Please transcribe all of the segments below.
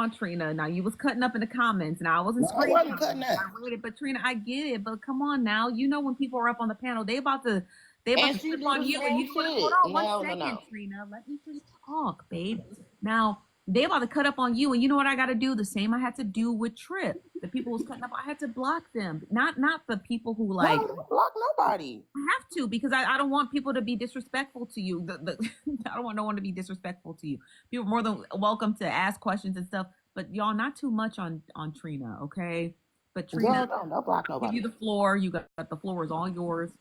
on, Trina. Now you was cutting up in the comments, and I wasn't No, I wasn't screaming. cutting up. I read it, but Trina, I get it. But come on now, you know when people are up on the panel, they about to And she trip do on the you, and same you know what? Hold shit. on one No, no, second, no. Trina. Let me just talk, babe. Now they about to cut up on you, and you know what I got to do? The same I had to do with Trip. The people who's cutting up, I had to block them. Not the people who No, like don't block nobody. I have to because I don't want people to be disrespectful to you. I don't want no one to be disrespectful to you. People are more than welcome to ask questions and stuff, but y'all not too much on Trina, okay? But Girl, Trina, don't block give you nobody. the floor. You got the floor is all yours.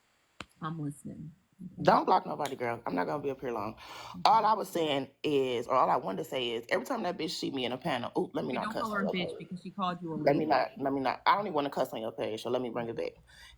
I'm listening. Okay. Don't block nobody, girl. I'm not gonna be up here long. All I was saying is, or all I wanted to say is, every time that bitch see me in a panel, oh, let me Hey, not don't cuss call on her a your bitch page. because she called you a Let me lady. not. Let me not. I don't even want to cuss on your page, so let me bring it back.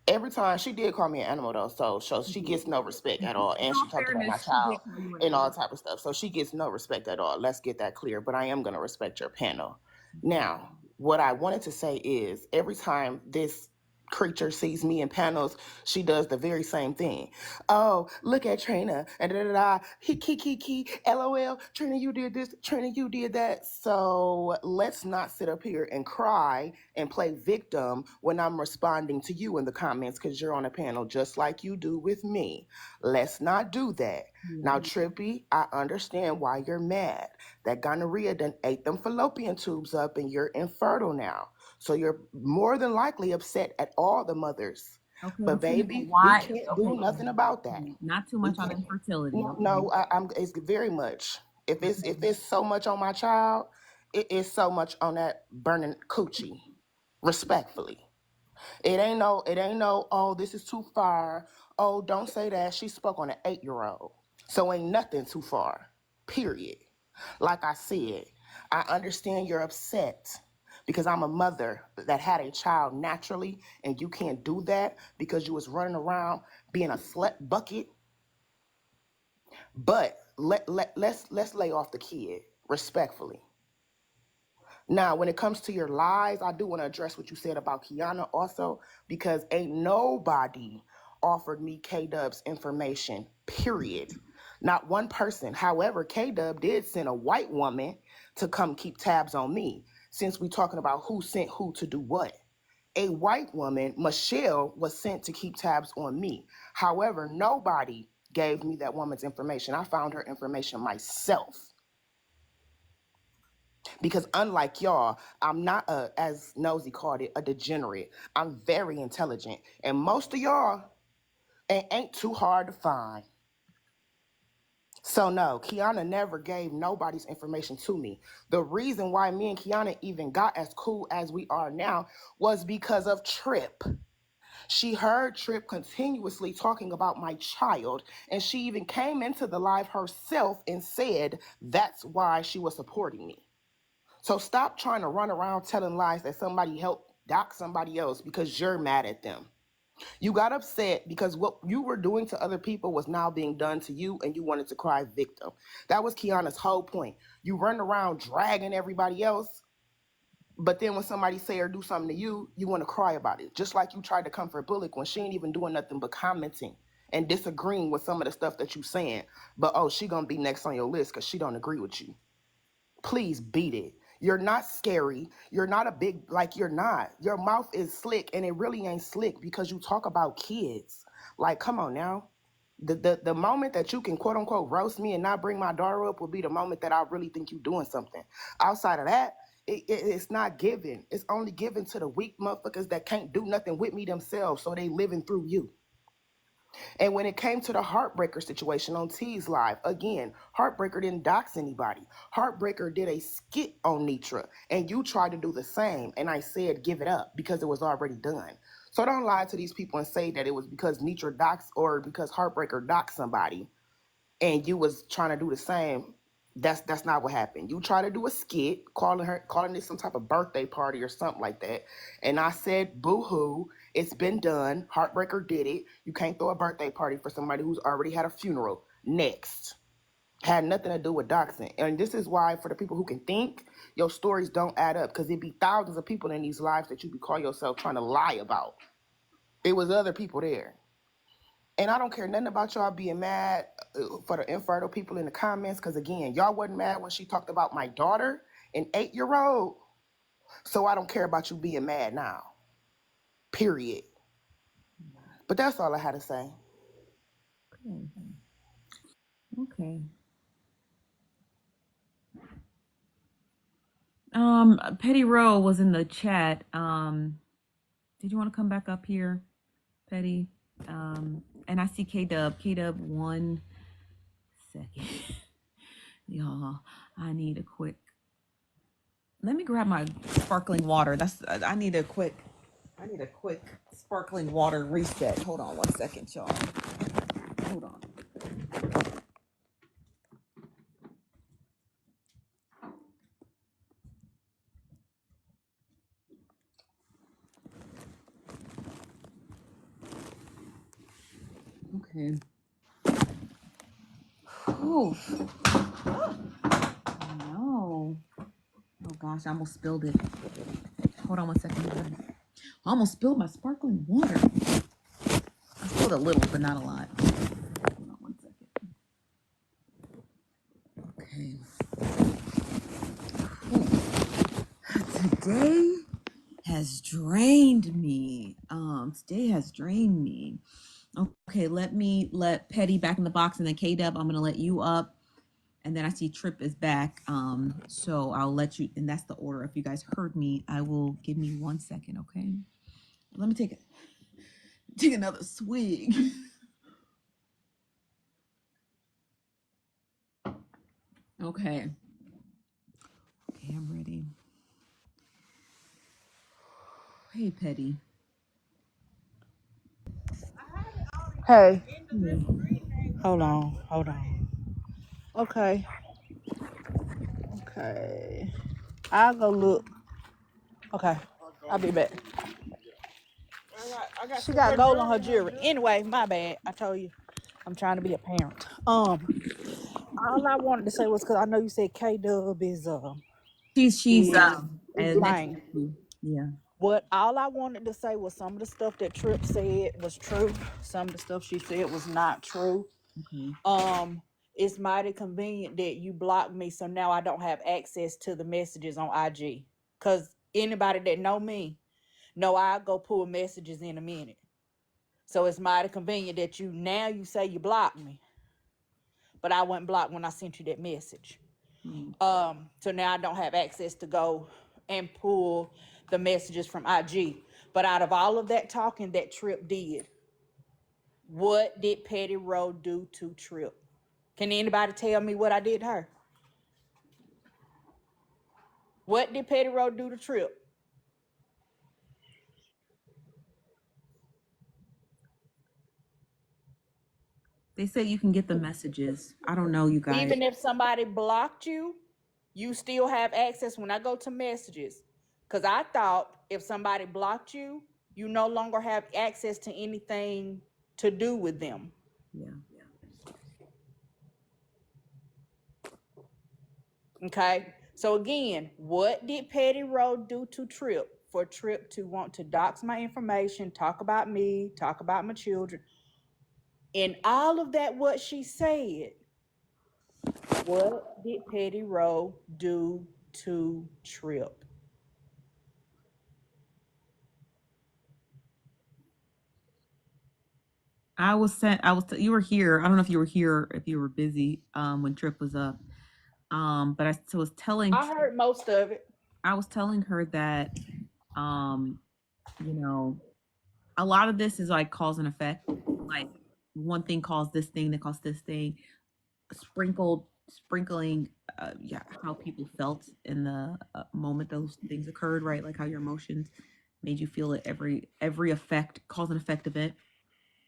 Every time she did call me an animal though, so She she did. gets no respect at all, In and she all talked about my fairness, she child did call you an and all animal. type of stuff. So she gets no respect at all. Let's get that clear. But I am gonna respect your panel. Now, what I wanted to say is, every time this creature sees me in panels, she does the very same thing. Oh, look at Trina and da da da. He, LOL. Trina, you did this. Trina, you did that. So let's not sit up here and cry and play victim when I'm responding to you in the comments because you're on a panel just like you do with me. Let's not do that. Yeah. Now, Trippy, I understand why you're mad. That gonorrhea done ate them fallopian tubes up and you're infertile now. So you're more than likely upset at all the mothers. Okay, But well, Trina, but baby, we why? can't do Okay, nothing about that. not too We much on can't. infertility. No, Okay. no, I'm. It's very much. If Okay. it's so much on my child, it is so much on that burning coochie. Respectfully, it ain't no. Oh, this is too far. Oh, don't say that. She spoke on an 8-year-old. So ain't nothing too far. Period. Like I said, I understand you're upset because I'm a mother that had a child naturally, and you can't do that because you was running around being a slut bucket. But let's lay off the kid respectfully. Now, when it comes to your lies, I do want to address what you said about Kiana also, because ain't nobody offered me K Dub's information, period. Not one person. However, K Dub did send a white woman to come keep tabs on me, since we talking about who sent who to do what. A white woman, Michelle, was sent to keep tabs on me. However, nobody gave me that woman's information. I found her information myself. Because unlike y'all, I'm not as Nosy called it, a degenerate. I'm very intelligent. And most of y'all ain't too hard to find. So no, Kiana never gave nobody's information to me. The reason why me and Kiana even got as cool as we are now was because of Trip. She heard Trip continuously talking about my child, and she even came into the live herself and said that's why she was supporting me. So stop trying to run around telling lies that somebody helped dock somebody else because you're mad at them. You got upset because what you were doing to other people was now being done to you and you wanted to cry victim. That was Kiana's whole point. You run around dragging everybody else, but then when somebody say or do something to you, you want to cry about it. Just like you tried to comfort Bullock when she ain't even doing nothing but commenting and disagreeing with some of the stuff that you saying. But oh, she gonna be next on your list because she don't agree with you. Please beat it. You're not scary. You're not a big, like, you're not. Your mouth is slick, and it really ain't slick because you talk about kids. Like, come on now. The moment that you can quote unquote roast me and not bring my daughter up will be the moment that I really think you're doing something. Outside of that, it's not given. It's only given to the weak motherfuckers that can't do nothing with me themselves, so they living through you. And when it came to the Heartbreaker situation on T's Live, again, Heartbreaker didn't dox anybody. Heartbreaker did a skit on Nitra, and you tried to do the same. And I said, give it up because it was already done. So don't lie to these people and say that it was because Nitra doxed or because Heartbreaker doxed somebody and you was trying to do the same. That's not what happened. You try to do a skit, calling it some type of birthday party or something like that. And I said, boo-hoo, it's been done. Heartbreaker did it. You can't throw a birthday party for somebody who's already had a funeral. Next. Had nothing to do with doxing. And this is why, for the people who can think, your stories don't add up. Because it'd be thousands of people in these lives that you could call yourself trying to lie about. It was other people there. And I don't care nothing about y'all being mad for the infertile people in the comments, because again, y'all wasn't mad when she talked about my daughter an 8-year-old. So I don't care about you being mad now. Period. But that's all I had to say. Okay. Okay. Petty Row was in the chat. Did you want to come back up here, Petty? And I see K Dub. K Dub, 1 second. Y'all, I need a quick. Let me grab my sparkling water. I need a quick. I need a quick sparkling water reset. Hold on 1 second, y'all. Hold on. Okay. Oof. No. Oh gosh, I almost spilled it. Hold on 1 second. I almost spilled my sparkling water. I spilled a little, but not a lot. Hold on 1 second. Okay. Today has drained me. Today has drained me. Okay, let Petty back in the box, and then K Dub, I'm gonna let you up. And then I see Trip is back. So I'll let you, and that's the order. If you guys heard me, I will give me 1 second, okay? Let me take another swig. Okay. Okay, I'm ready. Hey, Petty. Hey, Hmm. hold on. Okay, I'll go look. Okay, I'll be back. She got gold on her jewelry. Anyway, my bad. I told you I'm trying to be a parent. All I wanted to say was because I know you said K Dub She's is next lying. to you. Yeah. What all I wanted to say was some of the stuff that Trip said was true. Some of the stuff she said was not true. Okay. It's mighty convenient that you blocked me, so now I don't have access to the messages on IG. Cause anybody that know me, know I'll go pull messages in a minute. So it's mighty convenient that you say you blocked me, but I wasn't blocked when I sent you that message. So now I don't have access to go and pull the messages from IG. But out of all of that talking that Trip did, what did Petty Rowe do to Trip? Can anybody tell me what I did to her? What did Petty Rowe do to Trip? They said you can get the messages. I don't know, you guys. Even if somebody blocked you, you still have access when I go to messages. Because I thought if somebody blocked you, you no longer have access to anything to do with them. Yeah. Okay. So again, what did Petty Rowe do to Trip for Trip to want to dox my information, talk about me, talk about my children? And all of that, what she said, what did Petty Rowe do to Trip? You were here. I don't know if you were here, if you were busy when Trip was up. But was telling I heard most of it. I was telling her that um, you know, a lot of this is like cause and effect. Like one thing caused this thing that caused this thing. Sprinkling, yeah, how people felt in the moment those things occurred, right? Like how your emotions made you feel it. Every effect, cause and effect event.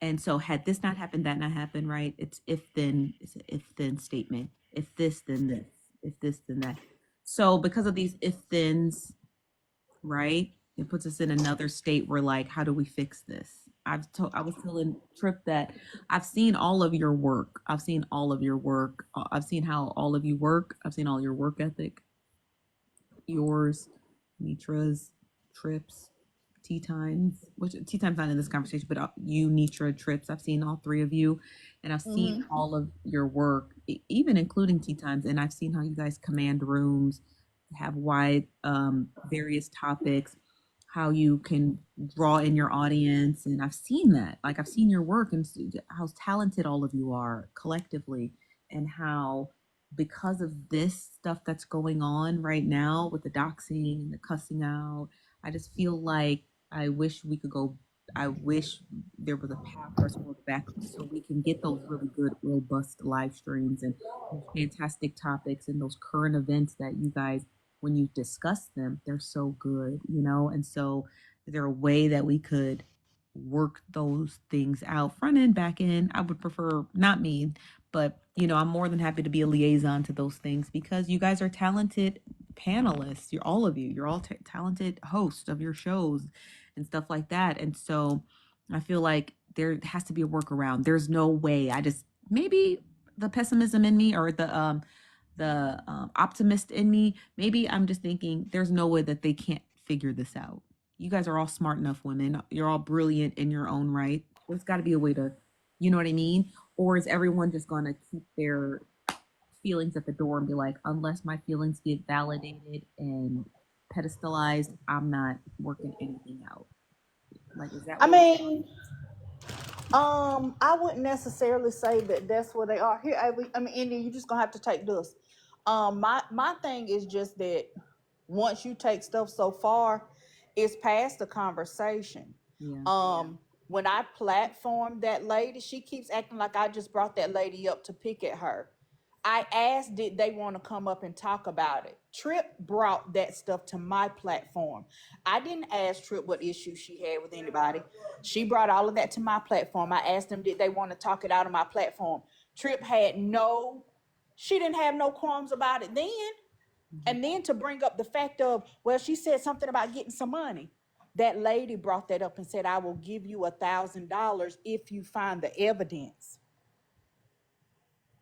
And so, had this not happened, that not happened, right? It's an if then statement. If this, then this. If this, then that. So, because of these if thens, right? It puts us in another state where, like, how do we fix this? I was telling Trip that I've seen all of your work. I've seen all of your work. I've seen how all of you work. I've seen all your work ethic, yours, Nitra's, Trips, Tea Times, which Tea Time's not in this conversation, but you, Nitra, Trips. I've seen all three of you, and I've seen all of your work, even including Tea Times, and I've seen how you guys command rooms, have wide various topics, how you can draw in your audience. And I've seen that. Like I've seen your work and how talented all of you are collectively, and how because of this stuff that's going on right now with the doxing and the cussing out, I just feel like I wish we could go. I wish there was a path for us to work back so we can get those really good, robust live streams and those fantastic topics and those current events that you guys, when you discuss them, they're so good, you know? And so, is there a way that we could work those things out, front end, back end? I would prefer not me, but you know, I'm more than happy to be a liaison to those things because you guys are talented panelists. You're all of you. You're all talented hosts of your shows and stuff like that. And so, I feel like there has to be a workaround. There's no way. I just maybe the pessimism in me or the optimist in me, maybe I'm just thinking there's no way that they can't figure this out. You guys are all smart enough women. You're all brilliant in your own right. There's got to be a way to, you know what I mean? Or is everyone just going to keep their feelings at the door and be like, unless my feelings get validated and pedestalized, I'm not working anything out? Like, is that I what? mean, I wouldn't necessarily say that that's where they are. Here, I mean, India, you just gonna have to take this. My thing is just that once you take stuff so far, it's past the conversation. Yeah. When I platformed that lady, she keeps acting like I just brought that lady up to pick at her. I asked, did they want to come up and talk about it? Trip brought that stuff to my platform. I didn't ask Trip what issues she had with anybody. She brought all of that to my platform. I asked them, did they want to talk it out on my platform? Trip had she didn't have no qualms about it then. And then to bring up the fact of, well, she said something about getting some money. That lady brought that up and said, I will give you $1,000 if you find the evidence.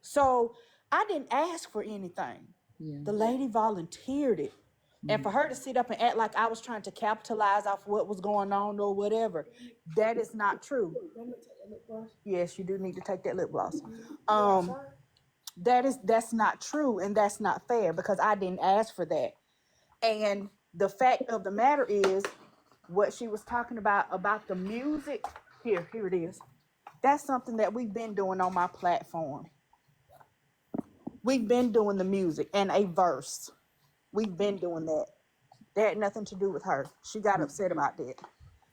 So I didn't ask for anything. Yeah. The lady volunteered it. And for her to sit up and act like I was trying to capitalize off what was going on or whatever, that is not true. Yes, you do need to take that lip gloss. That's not true, and that's not fair because I didn't ask for that. And the fact of the matter is, what she was talking about the music. Here it is. That's something that we've been doing on my platform. We've been doing the music and a verse. We've been doing that. That had nothing to do with her. She got upset about that.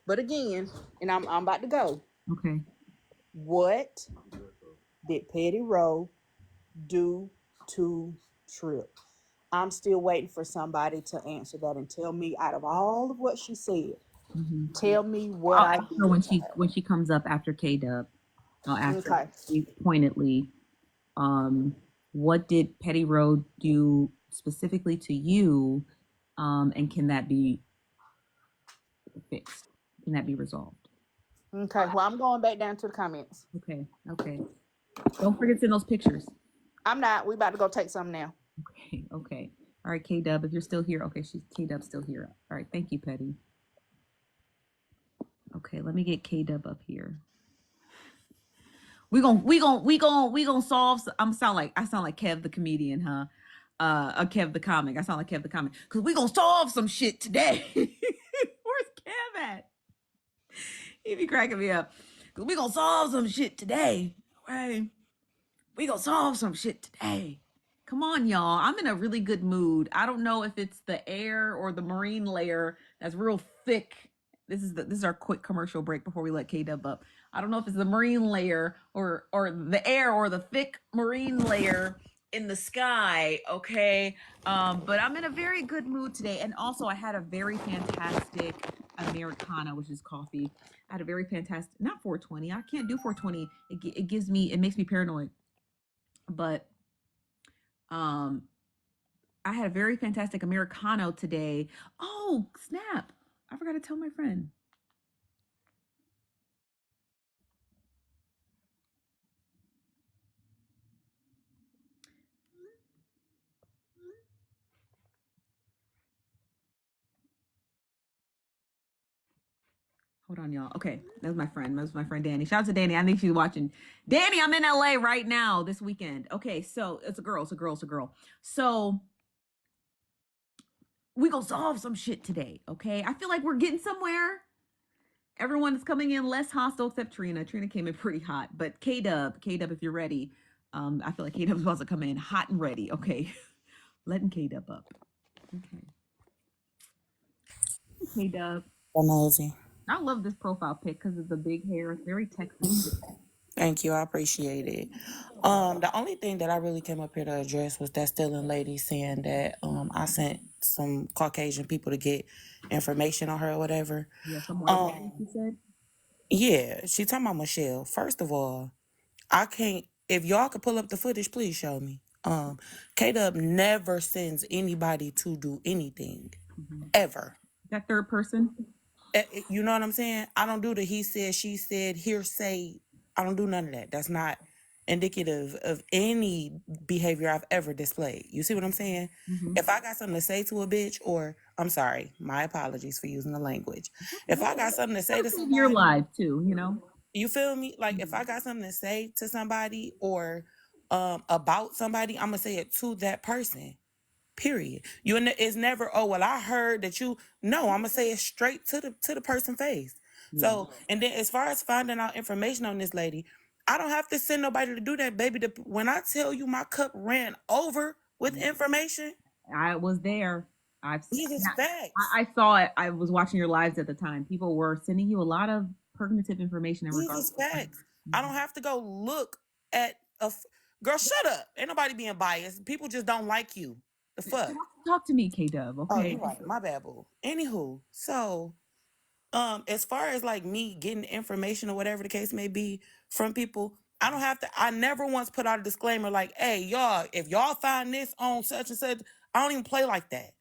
But again, and I'm about to go. Okay. What did Petty Rowe do to Trip? I'm still waiting for somebody to answer that and tell me, out of all of what she said, tell me what I'll I ask did. her when she comes up after K Dub. I'll ask her pointedly, what did Petty Road do specifically to you, and can that be fixed? Can that be resolved? Okay, well, I'm going back down to the comments. Okay. Don't forget to send those pictures. I'm not. We about to go take some now. Okay. All right, K Dub, if you're still here. Okay, K Dub's still here. All right, thank you, Petty. Okay, let me get K Dub up here. We gonna solve. I sound like Kev the comedian, huh? Kev the comic. I sound like Kev the comic because we gonna solve some shit today. Where's Kev at? He be cracking me up because we gonna solve some shit today. Right? We gonna solve some shit today. Come on, y'all. I'm in a really good mood. I don't know if it's the air or the marine layer that's real thick. This is our quick commercial break before we let K Dub up. I don't know if it's the marine layer or the air or the thick marine layer in the sky. Okay. But I'm in a very good mood today. And also I had a very fantastic Americana, which is coffee. I had a very fantastic, not 420. I can't do 420. It makes me paranoid. But I had a very fantastic Americano today. Oh, snap. I forgot to tell my friend. Hold on, y'all. Okay, that was my friend. That was my friend Danny. Shout out to Danny. I think she's watching. Danny, I'm in LA right now this weekend. Okay, so it's a girl. So We gonna solve some shit today, okay? I feel like we're getting somewhere. Everyone is coming in less hostile except Trina. Trina came in pretty hot, but K Dub, if you're ready, I feel like K Dub's about to come in hot and ready. Okay, letting K Dub up. Okay, K Dub. Nosy. I love this profile pic because of the big hair. It's very Texas. Thank you. I appreciate it. The only thing that I really came up here to address was that stealing lady saying that I sent some Caucasian people to get information on her or whatever. Yeah, some white lady, she said. Yeah, she talking about Michelle. First of all, I can't. If y'all could pull up the footage, please show me. K-Dub never sends anybody to do anything ever. That third person. You know what I'm saying? I don't do the he said, she said, hearsay. I don't do none of that. That's not indicative of any behavior I've ever displayed. You see what I'm saying? Mhm. If I got something to say to a bitch, or I'm sorry, my apologies for using the language. If I got something to say to Save your somebody, life too, you know. you feel me? Like if I got something to say to somebody or about somebody, I'm gonna say it to that person. Period. It's never, oh well, I heard that you. No, I'm gonna say it straight to the person face. Yeah. So, and then as far as finding out information on this lady, I don't have to send nobody to do that, baby. When I tell you my cup ran over with information, I was there. I've these is facts. I saw it. I was watching your lives at the time. People were sending you a lot of pertinent information in These regards is to facts. I don't have to go look at girl. Shut up. Ain't nobody being biased. People just don't like you. The fuck. Talk to me, K Dub, Oh, okay? you right. My bad, boo. Anywho, so as far as like me getting information or whatever the case may be from people, I don't have to. I never once put out a disclaimer like, hey, y'all, if y'all find this on such and such, I don't even play like that.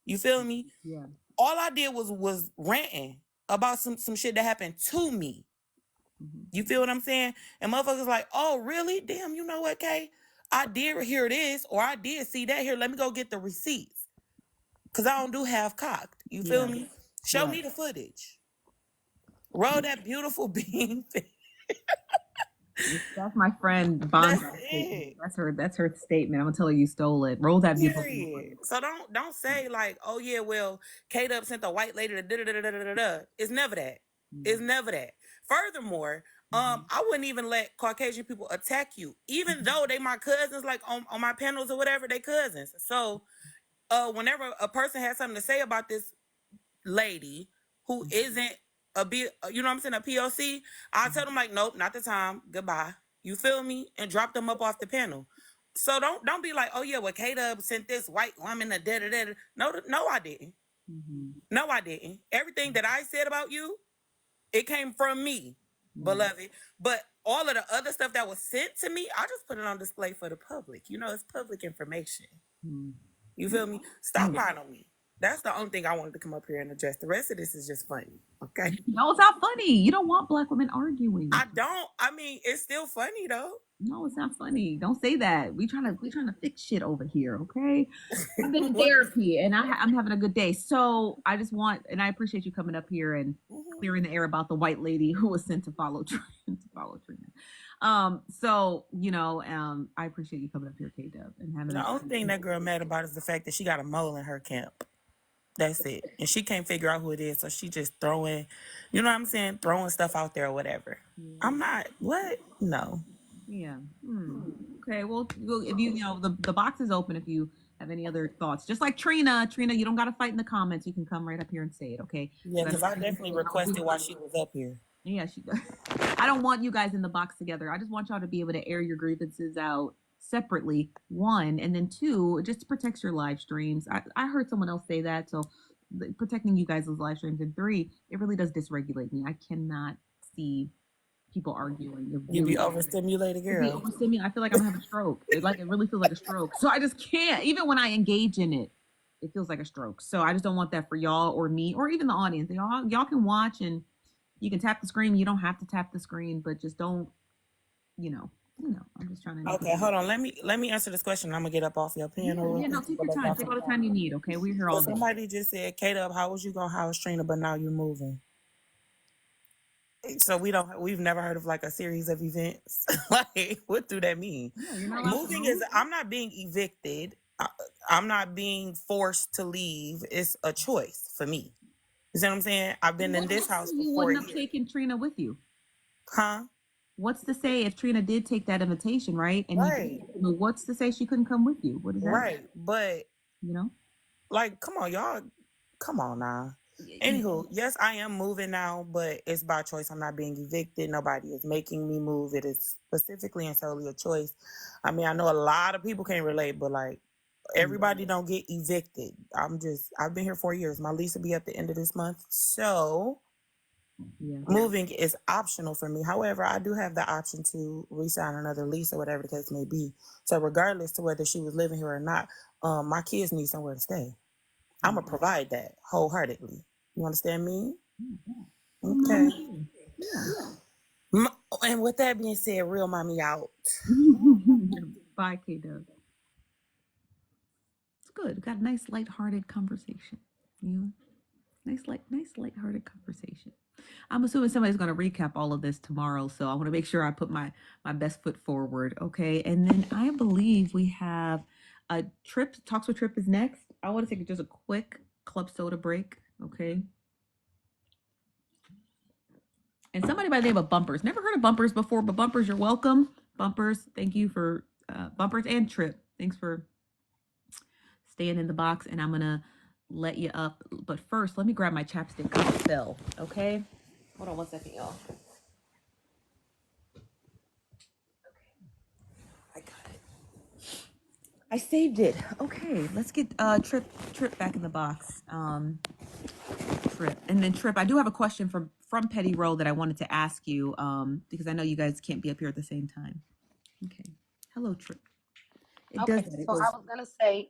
You feel me? Yeah. All I did was ranting about some shit that happened to me. You feel what I'm saying? And motherfuckers like, oh, really? Damn, you know what, Kay? I did hear this, or I did see that here. Let me go get the receipts. Cause I don't do half cocked. You feel me? Show me the footage. Roll that beautiful bean thing. That's my friend Bond. That's it. That's her statement. I'm gonna tell her you stole it. Roll that beautiful. Period. So don't say like, oh yeah, well, Kate up sent the white lady to da da da da da da. It's never that. It's never that. Furthermore, I wouldn't even let Caucasian people attack you, even though they my cousins, like on my panels or whatever, they cousins. So whenever a person has something to say about this lady who isn't you know what I'm saying, a POC, I tell them like, nope, not the time. Goodbye. You feel me? And drop them up off the panel. So don't be like, oh yeah, well, K-Dub sent this white woman a da da da. No, I didn't. No, I didn't. Everything that I said about you, it came from me, beloved. But all of the other stuff that was sent to me, I just put it on display for the public. You know, it's public information. You feel me? Stop lying on me. That's the only thing I wanted to come up here and address. The rest of this is just funny. Okay. No, it's not funny. You don't want black women arguing. I don't. I mean, it's still funny though. No, it's not funny. Don't say that. We trying to fix shit over here, okay? I've been in therapy and I'm having a good day. So I just want, and I appreciate you coming up here and clearing the air about the white lady who was sent to follow Trina. So you know, I appreciate you coming up here, K Dub, and having. The only thing that girl mad about is the fact that she got a mole in her camp. That's it. And she can't figure out who it is, so she just throwing, you know what I'm saying, throwing stuff out there or whatever. I'm not, what? No. Yeah. Okay. Well, if you know, the box is open if you have any other thoughts. Just like Trina, you don't got to fight in the comments. You can come right up here and say it, okay? Yeah, because I definitely requested while she was up here. Yeah, she does. I don't want you guys in the box together. I just want y'all to be able to air your grievances out separately, one, and then two, it just protects your live streams. I heard someone else say that, so protecting you guys' live streams. And three, it really does dysregulate me. I cannot see people arguing. You be overstimulated, girl. I feel like I'm having a stroke. It really feels like a stroke. So I just can't. Even when I engage in it, it feels like a stroke. So I just don't want that for y'all or me or even the audience. Y'all can watch and you can tap the screen. You don't have to tap the screen, but just don't, I'm just trying to. Okay, hold on. Let me answer this question. I'm gonna get up off your panel. Yeah, no, take your time. Take all the time you need. Okay, we're here all day. Somebody just said, K-Dub, how was you gonna house Trina, but now you're moving? So we've never heard of like a series of events. Like, what do that mean? Yeah, moving is, I'm not being evicted. I'm not being forced to leave. It's a choice for me. You see what I'm saying? I've been in this house for You 4 wouldn't have years. taken Trina with you. Huh? What's to say if Trina did take that invitation, right? And Right. what's to say she couldn't come with you? What is that? Right. But You know? like, come on, y'all. Come on now. Anywho, yes, I am moving now, but it's by choice. I'm not being evicted. Nobody is making me move. It is specifically and solely a choice. I mean, I know a lot of people can't relate, but like everybody don't get evicted. I've been here 4 years. My lease will be at the end of this month. So moving is optional for me. However, I do have the option to re-sign another lease or whatever the case may be. So regardless to whether she was living here or not, my kids need somewhere to stay. I'm gonna provide that wholeheartedly. You understand me? Okay. And with that being said, real mommy out. Bye, K Dub. It's good. Got a nice lighthearted conversation. You know? Nice lighthearted conversation. I'm assuming somebody's going to recap all of this tomorrow, so I want to make sure I put my best foot forward. Okay, and then I believe we have a Trip. Talks with Trip is next. I want to take just a quick club soda break. Okay. And somebody by the name of Bumpers. Never heard of Bumpers before, but Bumpers, you're welcome. Bumpers, thank you for Bumpers and Trip. Thanks for staying in the box, and I'm gonna let you up. But first, let me grab my chapstick because it fell. Okay. Hold on one second, y'all. I got it. I saved it. Okay, let's get Trip back in the box. Trip, and then Trip, I do have a question from Petty Row that I wanted to ask you because I know you guys can't be up here at the same time. Okay. Hello, Trip. It does Okay, that. It so goes, I was gonna say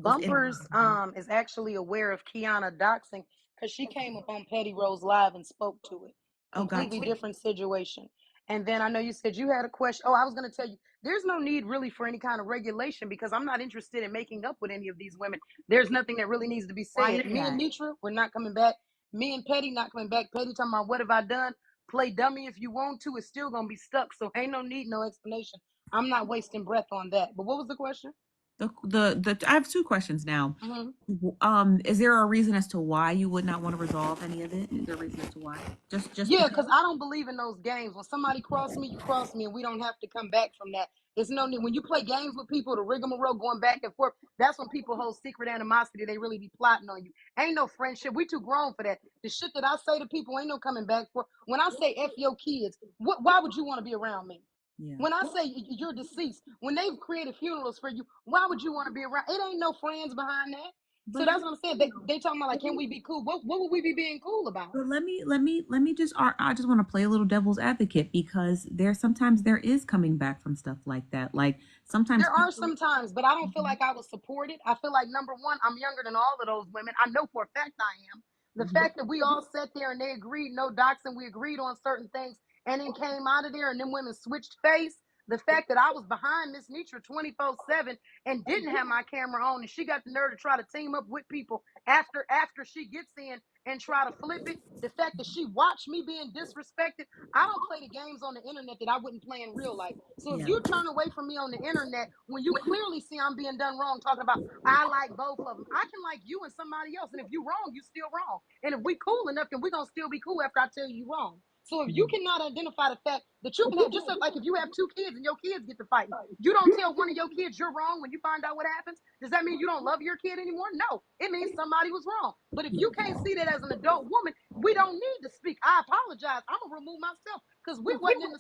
goes in and Bumpers out. is actually aware of Kiana doxing because she came up on Petty Rose Live and spoke to it. Oh, Completely gotcha. different situation. And then I know you said you had a question. Oh, I was gonna tell you there's no need really for any kind of regulation because I'm not interested in making up with any of these women. There's nothing that really needs to be Why said. is Me and that? Nitra, we're not coming back. Me and Petty not coming back. Petty talking about what have I done? Play dummy if you want to. It's still gonna be stuck. So ain't no need, no explanation. I'm not wasting breath on that. But what was the question? The I have two questions now. Mm-hmm. Is there a reason as to why you would not want to resolve any of it? Is there a reason as to why? Just Yeah, because? because I don't believe in those games. When somebody cross me, you cross me, and we don't have to come back from that. It's no need. When you play games with people, the rigmarole going back and forth, that's when people hold secret animosity. They really be plotting on you. Ain't no friendship. We too grown for that. The shit that I say to people ain't no coming back for. When I say F your kids, why would you want to be around me? Yeah. When I say you're deceased, when they've created funerals for you, why would you want to be around? It ain't no friends behind that. So But that's what I'm saying. They talking about like, can we be cool? What would we be being cool about? but let me just I just want to play a little devil's advocate because sometimes there is coming back from stuff like that. Like sometimes There are people. some times, but I don't feel like I was supported. I feel like number one, I'm younger than all of those women. I know for a fact I am. The fact that we all sat there and they agreed, no doxing, we agreed on certain things, and then came out of there and then women switched face. The fact that I was behind Miss Nitra 24/7 and didn't have my camera on, and she got the nerve to try to team up with people after she gets in and try to flip it. The fact that she watched me being disrespected. I don't play the games on the internet that I wouldn't play in real life. So if Yeah. you turn away from me on the internet when you clearly see I'm being done wrong, talking about I like both of them, I can like you and somebody else. And if you wrong, you still wrong. And if we cool enough, then we're gonna still be cool after I tell you wrong. So if you cannot identify the fact that you can have just like if you have two kids and your kids get to fighting, you don't tell one of your kids you're wrong when you find out what happens. Does that mean you don't love your kid anymore? No, it means somebody was wrong. But if you can't see that as an adult woman, we don't need to speak. I apologize. I'm gonna remove myself because we wasn't in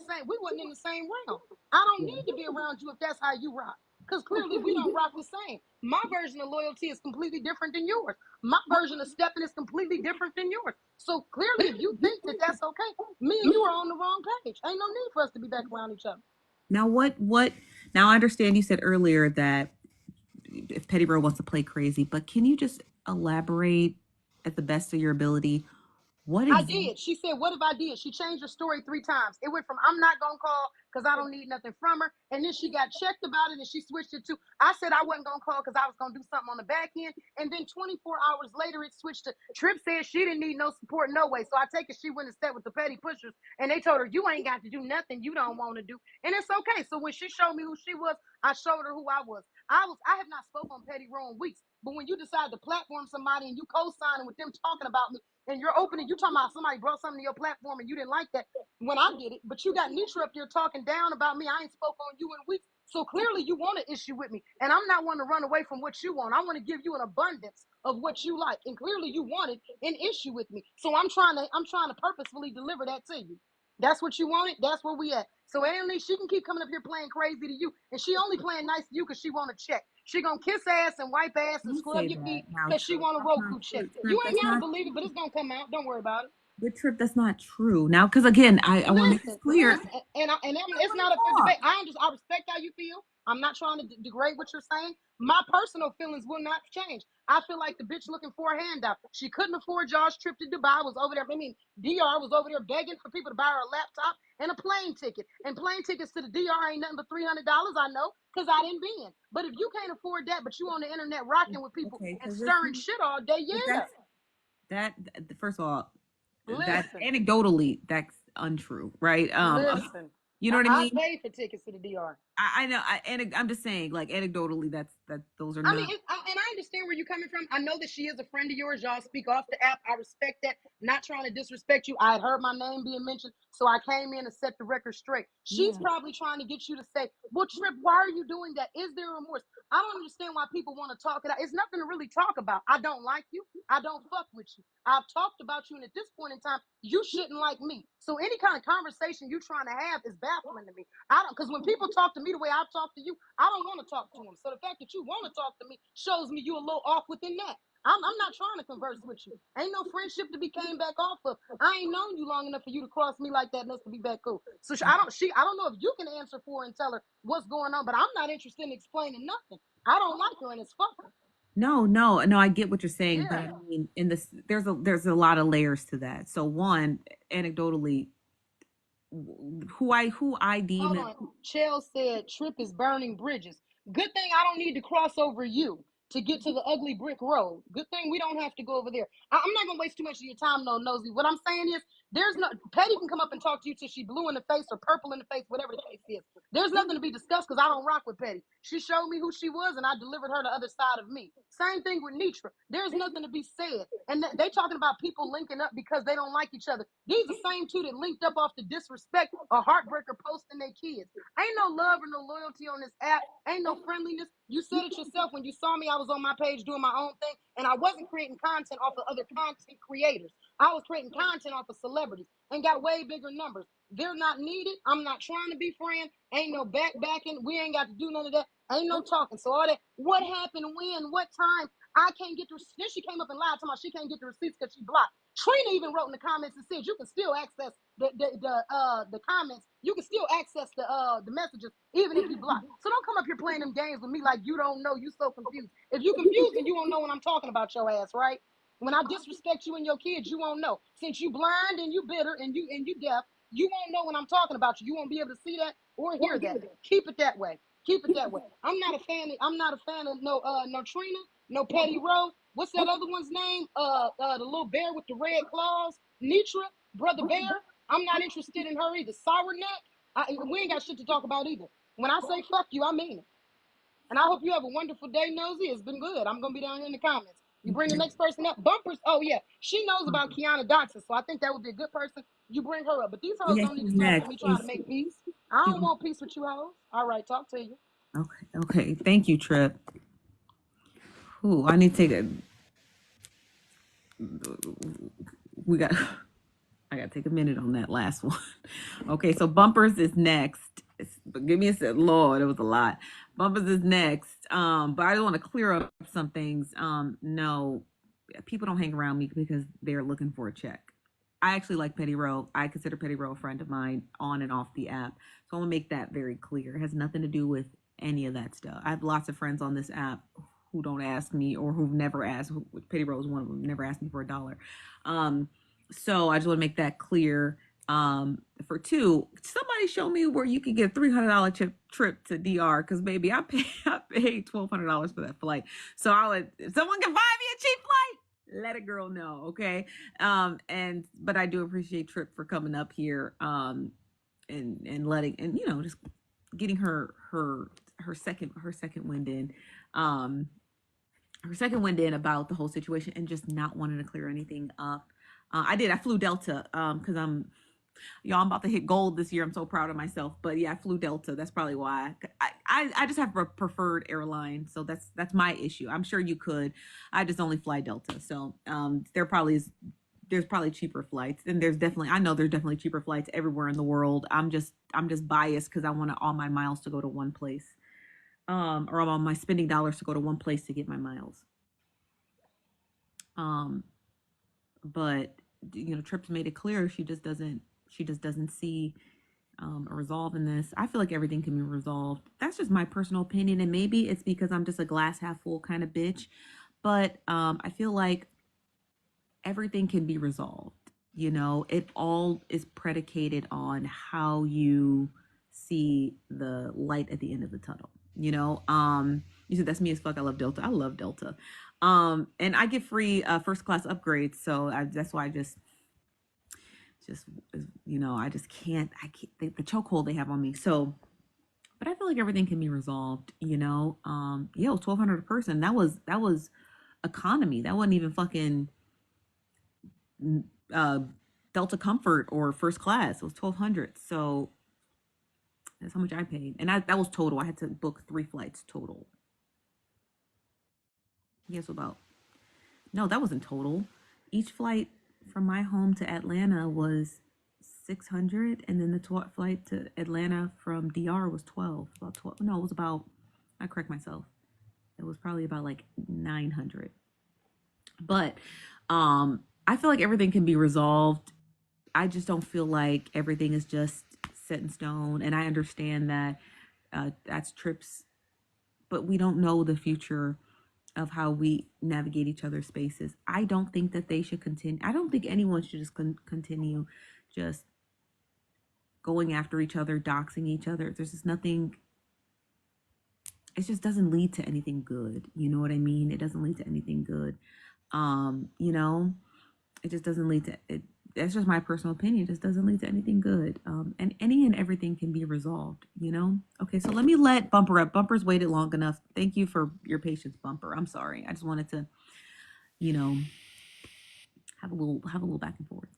the same realm. I don't need to be around you if that's how you rock. Because clearly we don't rock the same. My version of loyalty is completely different than yours. My version of stepping is completely different than yours. So clearly, if you think that that's okay, me and you are on the wrong page. Ain't no need for us to be back around each other. Now what now I understand you said earlier that if Petty Bro wants to play crazy, but can you just elaborate at the best of your ability what I exactly? did. She said, what if I did? She changed her story 3 times. It went from I'm not gonna call because I don't need nothing from her. And then she got checked about it and she switched it to I said I wasn't gonna call because I was gonna do something on the back end. And then 24 hours later it switched to Trip said she didn't need no support no way. So I take it she went and sat with the petty pushers and they told her you ain't got to do nothing you don't want to do. And it's okay. So when she showed me who she was, I showed her who I was. I have not spoken on Petty Row in weeks. But when you decide to platform somebody and you co-signing with them talking about me, and you're opening, you talking about somebody brought something to your platform and you didn't like that. When I get it, but you got Nitra up there talking down about me. I ain't spoke on you in weeks. So clearly you want an issue with me. And I'm not one to run away from what you want. I want to give you an abundance of what you like. And clearly you wanted an issue with me. So I'm trying to purposefully deliver that to you. That's what you wanted. That's where we at. So Annalie, she can keep coming up here playing crazy to you, and she only playing nice to you because she want to check. She gonna kiss ass and wipe ass and Don't scrub say your that feet now, because she Trip. want a That's not Roku check. true. Trip, You ain't that's gotta not believe it, but it's gonna come out. Don't worry about it. But Trip, that's not true. Now, because again, I want to make this clear. It's not a fair debate. I respect how you feel. I'm not trying to degrade what you're saying. My personal feelings will not change. I feel like the bitch looking for a handout. She couldn't afford Josh's trip to Dubai. Was over there. I mean, DR was over there begging for people to buy her a laptop and a plane ticket. And plane tickets to the DR ain't nothing but $300. I know, because I didn't been. But if you can't afford that, but you on the internet rocking with people Okay, and because stirring shit all day, yeah. that first of all, that Listen, anecdotally, that's untrue, right? listen. You know what I I mean? paid for tickets to the DR. I know. I'm just saying, like anecdotally, that those are I mean, not. and I understand where you're coming from. I know that she is a friend of yours. Y'all speak off the app. I respect that. Not trying to disrespect you. I had heard my name being mentioned, so I came in and set the record straight. She's Yeah. probably trying to get you to say, "Well, Trip, why are you doing that? Is there remorse?" I don't understand why people want to talk it out. It's nothing to really talk about. I don't like you. I don't fuck with you. I've talked about you, and at this point in time, you shouldn't like me. So any kind of conversation you trying to have is baffling to me. I don't, because when people talk to me the way I talk to you, I don't want to talk to them. So the fact that you want to talk to me shows me you a little off within that. I'm not trying to converse with you. Ain't no friendship to be came back off of. I ain't known you long enough for you to cross me like that and us to be back cool. So I don't know if you can answer for her and tell her what's going on, but I'm not interested in explaining nothing. I don't like her and it's fuck her. No. I get what you're saying, but Yeah. I mean, in this, there's a lot of layers to that. So one, anecdotally, who I deem Hold it. on. Chell said Trip is burning bridges. Good thing I don't need to cross over you to get to the ugly brick road. Good thing we don't have to go over there. I'm not gonna waste too much of your time, though, Nosy. What I'm saying is, there's no Petty can come up and talk to you till she blue in the face or purple in the face, whatever the case is. There's nothing to be discussed because I don't rock with Petty. She showed me who she was, and I delivered her the other side of me. Same thing with Nitra. There's nothing to be said, and they talking about people linking up because they don't like each other. These are the same two that linked up off the disrespect or heartbreaker posting their kids. Ain't no love or no loyalty on this app. Ain't no friendliness. You said it yourself when you saw me. I was on my page doing my own thing, and I wasn't creating content off of other content creators. I was creating content off of celebrities and got way bigger numbers. They're not needed. I'm not trying to be friends. Ain't no backbacking. We ain't got to do none of that. Ain't no talking. So all that, what happened, when, what time, I can't get the. Then she came up and lied to me. She can't get the receipts because she blocked. Trina even wrote in the comments and said you can still access the comments. You can still access the messages even if you block. So don't come up here playing them games with me like you don't know. You so confused. If you confused, then you won't know when I'm talking about your ass, right? When I disrespect you and your kids, you won't know. Since you blind and you bitter and you deaf, you won't know when I'm talking about you. You won't be able to see that or hear that. Keep it that way. Keep it that way. I'm not a fan of no Trina, no Petty Row. What's that other one's name? The little bear with the red claws, Nitra, Brother Bear. I'm not interested in her either. Sour Nut. We ain't got shit to talk about either. When I say fuck you, I mean it. And I hope you have a wonderful day, Nosy. It's been good. I'm gonna be down here in the comments. You bring the next person up. Bumpers. Oh yeah, she knows about Kiana Dotson, so I think that would be a good person. You bring her up. But these hoes Yeah, don't need she's to talk to next. me trying to make peace. I don't want peace with you hoes. All right, talk to you. Okay. Thank you, Trip. Ooh, I need to take a. We got. I gotta take a minute on that last one. Okay, so Bumpers is next. But give me a sec. Lord, it was a lot. Bumpers is next. But I just want to clear up some things. No, people don't hang around me because they're looking for a check. I actually like Petty Row. I consider Petty Row a friend of mine on and off the app. So I want to make that very clear. It has nothing to do with any of that stuff. I have lots of friends on this app who don't ask me or who've never asked. Petty Row is one of them. Never asked me for $1. So I just want to make that clear. For two, somebody show me where you can get a $300 trip to DR because baby, I paid $1,200 for that flight. So if someone can find me a cheap flight, let a girl know, okay? But I do appreciate Trip for coming up here, and letting, and just getting her her second wind in. Um, her second wind in about the whole situation and just not wanting to clear anything up. I flew Delta because I'm about to hit gold this year. I'm so proud of myself. But yeah, I flew Delta. That's probably why. I just have a preferred airline, so that's my issue. I'm sure you could. I just only fly Delta, so there's probably cheaper flights, and I know there's definitely cheaper flights everywhere in the world. I'm just biased because I want all my miles to go to one place, or all my spending dollars to go to one place to get my miles. Um, but Trips made it clear she just doesn't see a resolve in this. I feel like everything can be resolved. That's just my personal opinion, and maybe it's because I'm just a glass half full kind of bitch. But I feel like everything can be resolved. It all is predicated on how you see the light at the end of the tunnel. You said that's me as fuck. I love Delta. I love Delta. And I get free first class upgrades, so that's why I just I just can't. The chokehold they have on me. So, but I feel like everything can be resolved. Yeah, 1,200 a person. That was economy. That wasn't even fucking uh Delta Comfort or first class. It was 1,200. So that's how much I paid, and that was total. I had to book 3 flights total. Yes, about no, that wasn't total. Each flight from my home to Atlanta was 600, and then the flight to Atlanta from DR was 12. About 12. No, it was about. I correct myself. It was probably about like 900. But I feel like everything can be resolved. I just don't feel like everything is just set in stone, and I understand that that's Trips, but we don't know the future of how we navigate each other's spaces. I don't think that they should continue. I don't think anyone should just continue just going after each other, doxing each other. There's just nothing. It just doesn't lead to anything good. You know what I mean? It doesn't lead to anything good. Um, you know, it just doesn't lead to it. That's just my personal opinion. It just doesn't lead to anything good. And any and everything can be resolved. Okay, so let me let Bumper up. Bumper's waited long enough. Thank you for your patience, Bumper. I'm sorry. I just wanted to, you know, have a little back and forth.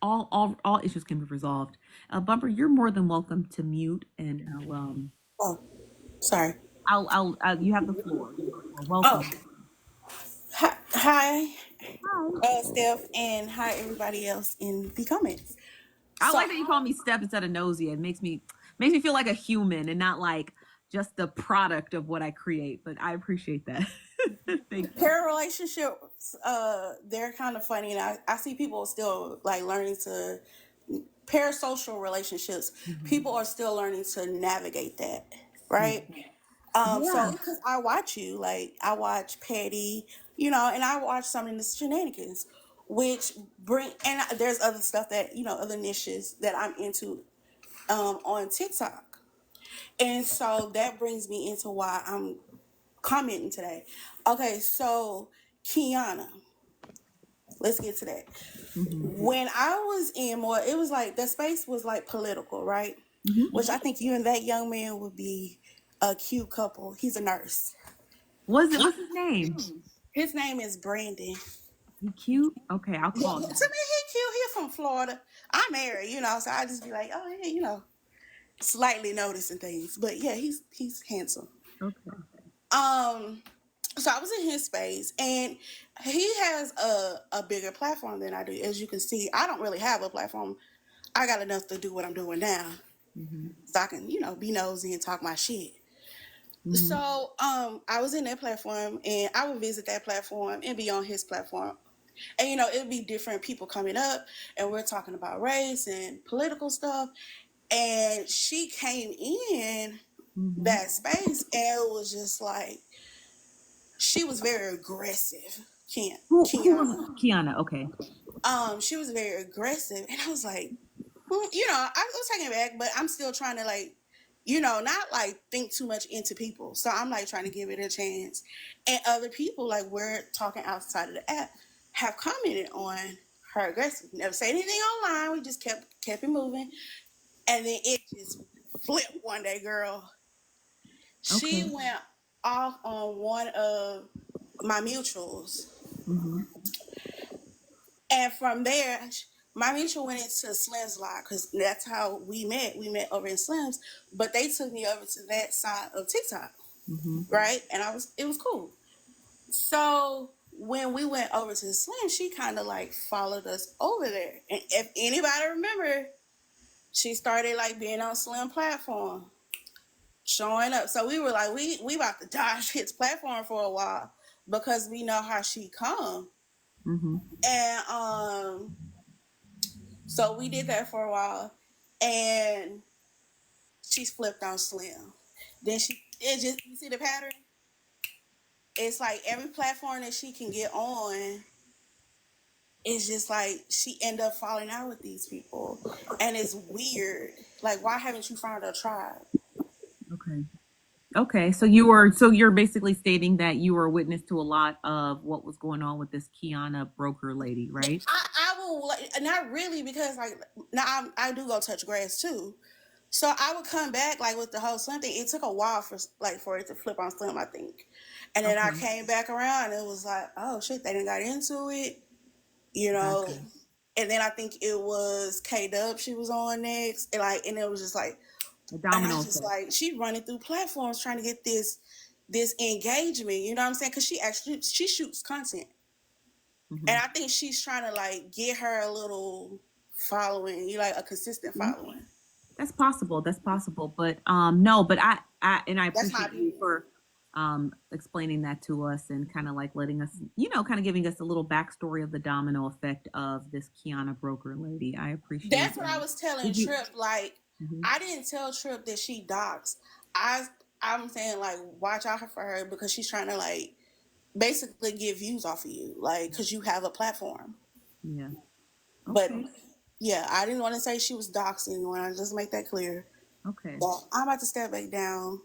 All issues can be resolved. Bumper, you're more than welcome to mute, and Oh, sorry. you have the floor. Oh, Welcome. hi, Hi. Steph, and hi, everybody else in the comments. I So, like that you call me Steph instead of Nosy. It makes me feel like a human and not like just the product of what I create. But I appreciate that. Thank you. pair relationships, they're kind of funny, and I see people still like learning to parasocial relationships. Mhm. People are still learning to navigate that, right? Mhm. So Yeah. because I watch you, like I watch Patty, and I watch some of the shenanigans, which there's other stuff that other niches that I'm into on TikTok, and so that brings me into why I'm commenting today. Okay, so Kiana, let's get to that. Mhm. When I was in more, it was like the space was like political, right? Mhm. Which I think you and that young man would be a cute couple. He's a nurse. What's his name? His name is Brandon. He cute? Okay, I'll Yeah, call to me, him. he cute. He's from Florida. I'm married, so I just be like, oh yeah, slightly noticing things. But yeah, he's handsome. Okay. Um, so I was in his space, and he has a bigger platform than I do. As you can see, I don't really have a platform. I got enough to do what I'm doing now, Mhm. so I can be nosy and talk my shit. Mhm. So I was in that platform, and I would visit that platform and be on his platform. And it'd be different people coming up, and we're talking about race and political stuff. And she came in Mhm. that space, and it was just like she was very aggressive. Who was Kiana. Kiana? Okay. She was very aggressive, and I was like, I was taking it back, but I'm still trying to like, not like think too much into people. So I'm like trying to give it a chance. And other people, like we're talking outside of the app, have commented on her aggressive. Never say anything online. We just kept it moving, and then it just flipped one day, girl. She Okay. went off on one of my mutuals. Mm-hmm. And from there, my mutual went into Slim's live because that's how we met. We met over in Slim's, but they took me over to that side of TikTok, Mm-hmm. right? And it was cool. So when we went over to Slim, she kind of like followed us over there. And if anybody remember, she started like being on Slim platform, showing up. So we were like, we about to dodge his platform for a while because we know how she come. Mm-hmm. And so we did that for a while, and she's flipped on Slim. Then it just, you see the pattern? It's like every platform that she can get on, it's just like she end up falling out with these people. And it's weird. Like, why haven't you found a tribe? Okay. Okay. So you're basically stating that you were a witness to a lot of what was going on with this Kiana broker lady, right? I will, not really, because like now I do go touch grass too. So I would come back like with the whole Slim thing. It took a while for it to flip on Slim, I think. And then I Okay. came back around and it was like, oh shit, they didn't got into it, you know. Gotcha. And then I think it was K Dub she was on next. And it was just like, The and I domino just effect. like, she running through platforms trying to get this engagement, you know what I'm saying? Because she shoots content. Mm-hmm. And I think she's trying to like get her a little following, you like a consistent Yeah. following. That's possible. That's possible. But no, but I That's my appreciate you opinion. for explaining that to us and kind of like letting us, kind of giving us a little backstory of the domino effect of this Kiana broker lady. I appreciate That's what I was telling did you Trip. Like, Mhm. I didn't tell Trip that she docs. I I'm saying like watch out for her because she's trying to like basically get views off of you, like because you have a platform. Yeah. But Okay. yeah, I didn't want to say she was doxing anyone. I just make that clear. Okay. But I'm about to step back down.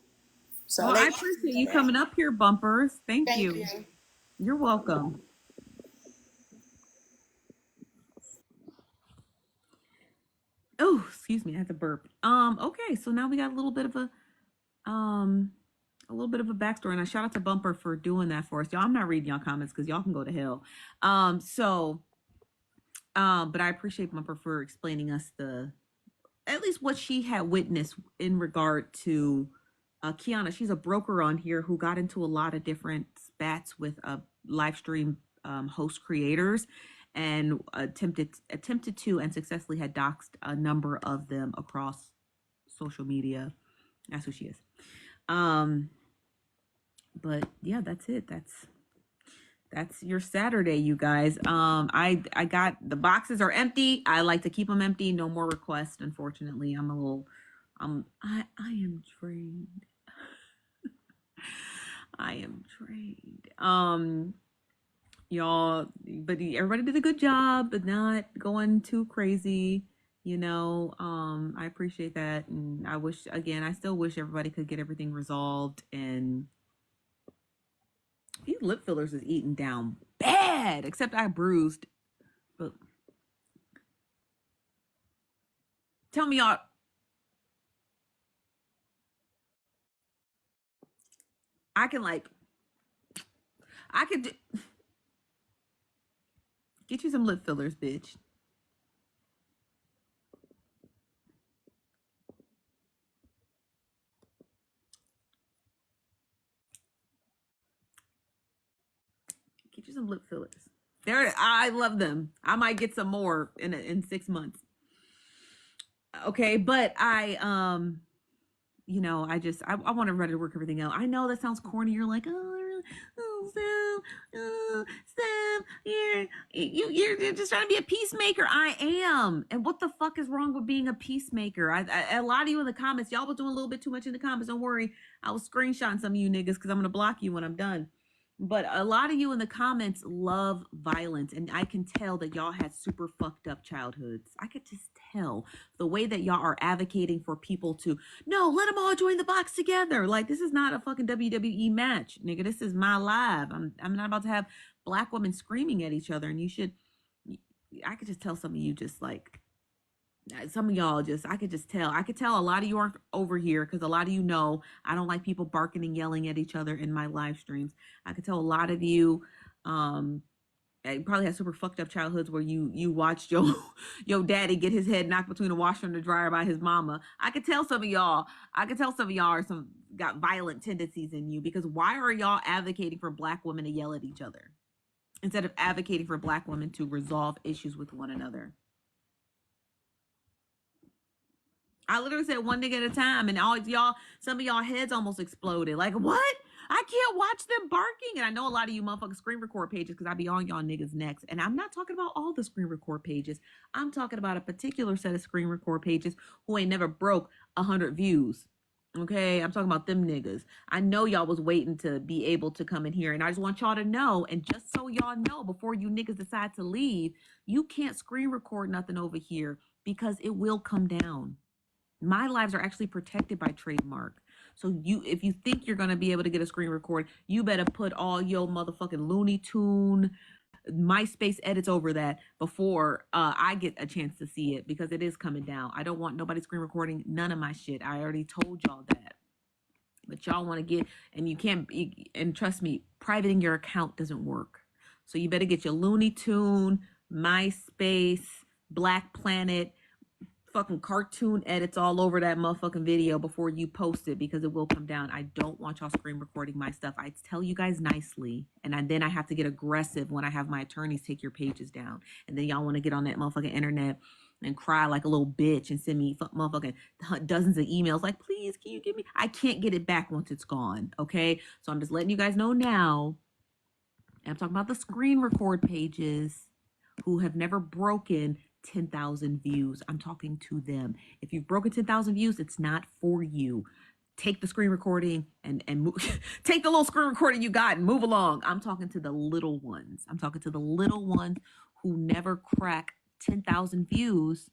So Well, they I got to appreciate know you that. coming up here, Bumpers. Thank Thank you. you. You're welcome. Oh, excuse me, I had to burp. Okay, so now we got um a little bit of a backstory, and I shout out to Bumper for doing that for us. Y'all, I'm not reading y'all comments because y'all can go to hell. So but I appreciate Bumper for explaining us the at least what she had witnessed in regard to Kiana. She's a broker on here who got into a lot of different spats with live stream host creators and attempted to and successfully had doxed a number of them across social media. That's who she is. Um, but yeah, that's it. That's your Saturday, you guys. I got the boxes are empty. I like to keep them empty. No more requests, unfortunately. I am drained. I am drained. Y'all, but everybody did a good job, but not going too crazy. I appreciate that, and I still wish everybody could get everything resolved. And these lip fillers is eating down bad, except I bruised. But tell me, y'all, I can like, I could get you some lip fillers, bitch. Get you some lip fillers. I love them. I might get some more in 6 months. Okay, but I want everybody to work everything out. I know that sounds corny. You're like, Sam, you're just trying to be a peacemaker. I am. And what the fuck is wrong with being a peacemaker? A lot of you in the comments, y'all was doing a little bit too much in the comments. Don't worry, I was screenshotting some of you niggas because I'm gonna block you when I'm done. But a lot of you in the comments love violence, and I can tell that y'all had super fucked up childhoods. I could just tell the way that y'all are advocating for people to no, let them all join the box together. Like this is not a fucking WWE match, nigga. This is my live. I'm not about to have black women screaming at each other. And you should. I could just tell some of you just like Some of y'all I could just tell. I could tell a lot of you aren't over here because a lot of you know I don't like people barking and yelling at each other in my live streams. I could tell a lot of you, you probably had super fucked up childhoods where you watched your daddy get his head knocked between the washer and the dryer by his mama. I could tell some of y'all. I could tell some of y'all are some got violent tendencies in you because why are y'all advocating for black women to yell at each other instead of advocating for black women to resolve issues with one another? I literally said one nigga at a time, and all y'all, some of y'all heads almost exploded. Like, what? I can't watch them barking. And I know a lot of you motherfucking screen record pages because I be on y'all niggas next. And I'm not talking about all the screen record pages. I'm talking about a particular set of screen record pages who ain't never broke 100 views. Okay, I'm talking about them niggas. I know y'all was waiting to be able to come in here, and I just want y'all to know, and just so y'all know, before you niggas decide to leave, you can't screen record nothing over here because it will come down. My lives are actually protected by trademark. So if you think you're gonna be able to get a screen record, you better put all your motherfucking Looney Tune, MySpace edits over that before I get a chance to see it because it is coming down. I don't want nobody screen recording none of my shit. I already told y'all that. But y'all want to get, and you can't, and trust me, privating your account doesn't work. So you better get your Looney Tune, MySpace, Black Planet, fucking cartoon edits all over that motherfucking video before you post it because it will come down. I don't want y'all screen recording my stuff. I tell you guys nicely, and then I have to get aggressive when I have my attorneys take your pages down. And then y'all want to get on that motherfucking internet and cry like a little bitch and send me motherfucking dozens of emails like, please, can you give me? I can't get it back once it's gone, okay? So I'm just letting you guys know now. And I'm talking about the screen record pages who have never broken 10,000 views. I'm talking to them. If you've broken 10,000 views, it's not for you. Take the screen recording and move, take the little screen recording you got and move along. I'm talking to the little ones. I'm talking to the little ones who never crack 10,000 views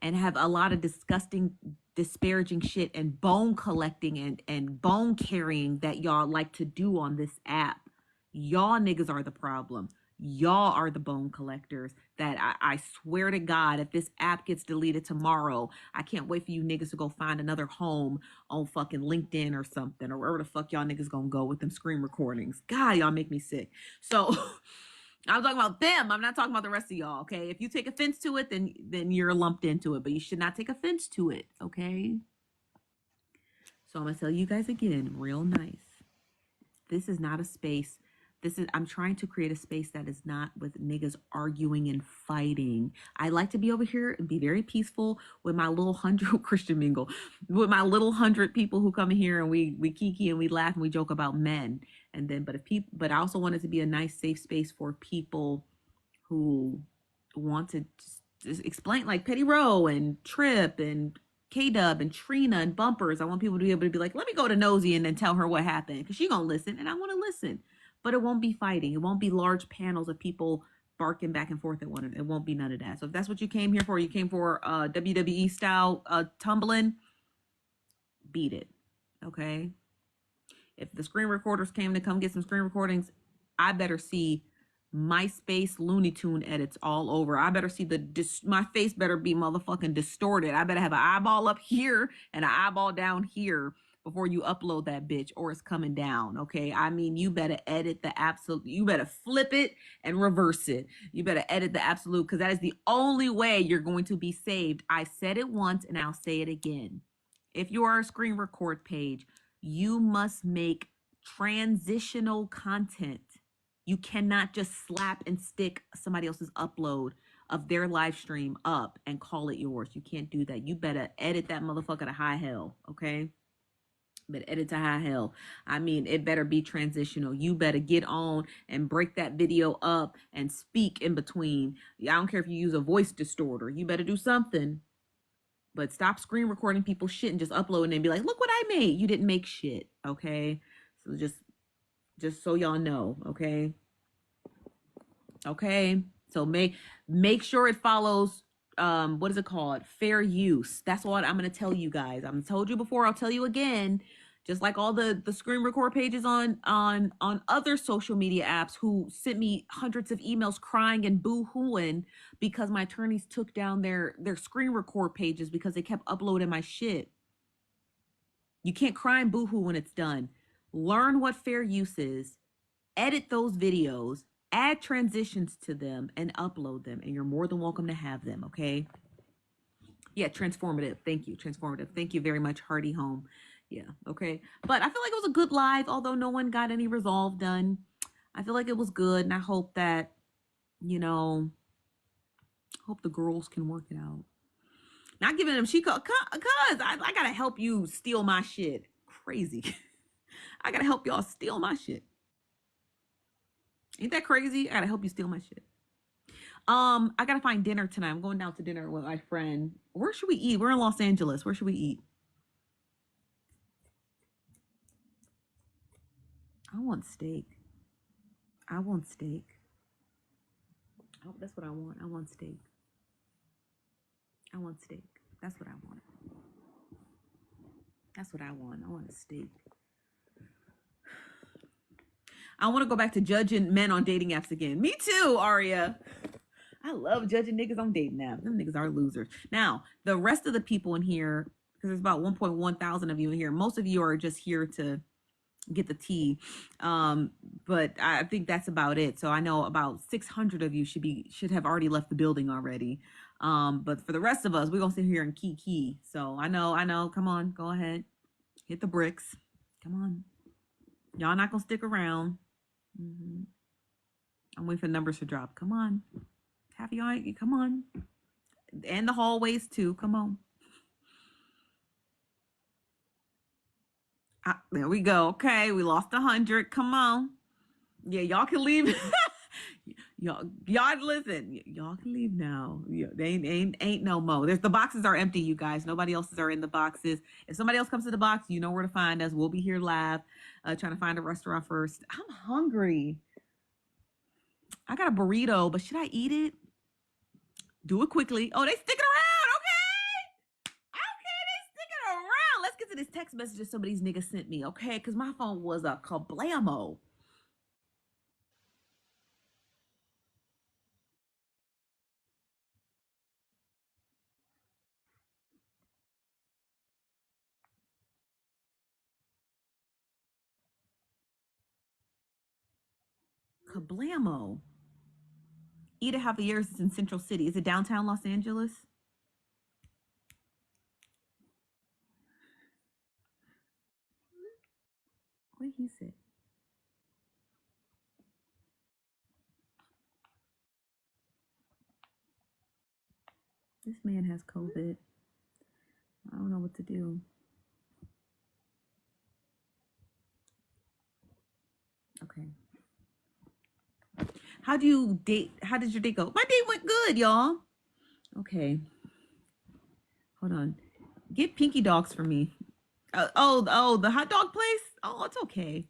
and have a lot of disgusting, disparaging shit and bone collecting and bone carrying that y'all like to do on this app. Y'all niggas are the problem. Y'all are the bone collectors that I swear to God, if this app gets deleted tomorrow, I can't wait for you niggas to go find another home on fucking LinkedIn or something, or wherever the fuck y'all niggas gonna go with them screen recordings. God, y'all make me sick. So I'm talking about them. I'm not talking about the rest of y'all, okay? If you take offense to it, then you're lumped into it, but you should not take offense to it, okay? So I'm gonna tell you guys again, real nice. This is not a space. I'm trying to create a space that is not with niggas arguing and fighting. I like to be over here and be very peaceful with my little 100 Christian mingle, with my little 100 people who come in here and we kiki and we laugh and we joke about men. And then, but I also want it to be a nice, safe space for people who want to just explain, like Petty Row and Trip and K-Dub and Trina and Bumpers. I want people to be able to be like, let me go to Nosy and then tell her what happened because she gonna listen and I want to listen. But it won't be fighting. It won't be large panels of people barking back and forth at one another. It won't be none of that. So if that's what you came here for, you came for WWE style tumbling, beat it. Okay? If the screen recorders came to come get some screen recordings, I better see MySpace Looney Tune edits all over. I better see my face better be motherfucking distorted. I better have an eyeball up here and an eyeball down here before you upload that bitch, or it's coming down. Okay, I mean, you better edit the absolute, you better flip it and reverse it. You better edit the absolute, because that is the only way you're going to be saved. I said it once and I'll say it again. If you are a screen record page, you must make transitional content. You cannot just slap and stick somebody else's upload of their live stream up and call it yours. You can't do that. You better edit that motherfucker to high hell, okay? But edit to high hell. I mean, it better be transitional. You better get on and break that video up and speak in between. I don't care if you use a voice distorter. You better do something. But stop screen recording people's shit and just uploading and be like, look what I made. You didn't make shit, okay? So just so y'all know, okay? Okay? So make sure it follows what is it called? Fair use. That's what I'm gonna tell you guys. I've told you before, I'll tell you again. Just like all the screen record pages on other social media apps who sent me hundreds of emails crying and boo-hooing because my attorneys took down their screen record pages because they kept uploading my shit. You can't cry and boo-hoo when it's done. Learn what fair use is, edit those videos, add transitions to them, and upload them. And you're more than welcome to have them, okay? Yeah, transformative. Thank you. Transformative. Thank you very much, Hardy Home. Yeah, okay. But I feel like it was a good live, although no one got any resolve done. I feel like it was good, and I hope that, you know, hope the girls can work it out. Not giving them cuz I gotta help you steal my shit. Crazy. I gotta help y'all steal my shit. Ain't that crazy? I gotta help you steal my shit. I gotta find dinner tonight. I'm going out to dinner with my friend. Where should we eat? We're in Los Angeles. Where should we eat? I want steak. I want steak. Oh, that's what I want. I want steak. I want steak. That's what I want. That's what I want. I want a steak. I want to go back to judging men on dating apps again. Me too, Aria. I love judging niggas on dating apps. Them niggas are losers. Now, the rest of the people in here, because there's about 1.1 thousand of you in here, most of you are just here to get the tea. But I think that's about it. So I know about 600 of you should have already left the building already. But for the rest of us, we're gonna sit here and key. So I know. Come on, go ahead. Hit the bricks. Come on. Y'all not gonna stick around. I'm waiting for the numbers to drop. Come on. Half y'all, come on. And the hallways too. Come on. There we go. Okay, we lost 100. Come on. Yeah, y'all can leave. y'all listen. Y'all can leave now. Yeah, they ain't no more. The boxes are empty, you guys. Nobody else's are in the boxes. If somebody else comes to the box, you know where to find us. We'll be here live, trying to find a restaurant first. I'm hungry. I got a burrito, but should I eat it? Do it quickly. Oh, they sticking around. Okay, they sticking around. Let's get to this text message that some of these niggas sent me. Okay, because my phone was a kablamo. Kablamo. Ida Javier's is in Central City. Is it downtown Los Angeles? What did he say? This man has COVID. I don't know what to do. Okay. How did your date go? My date went good, y'all. Okay. Hold on. Get Pinky Dogs for me. The hot dog place? Oh, it's okay.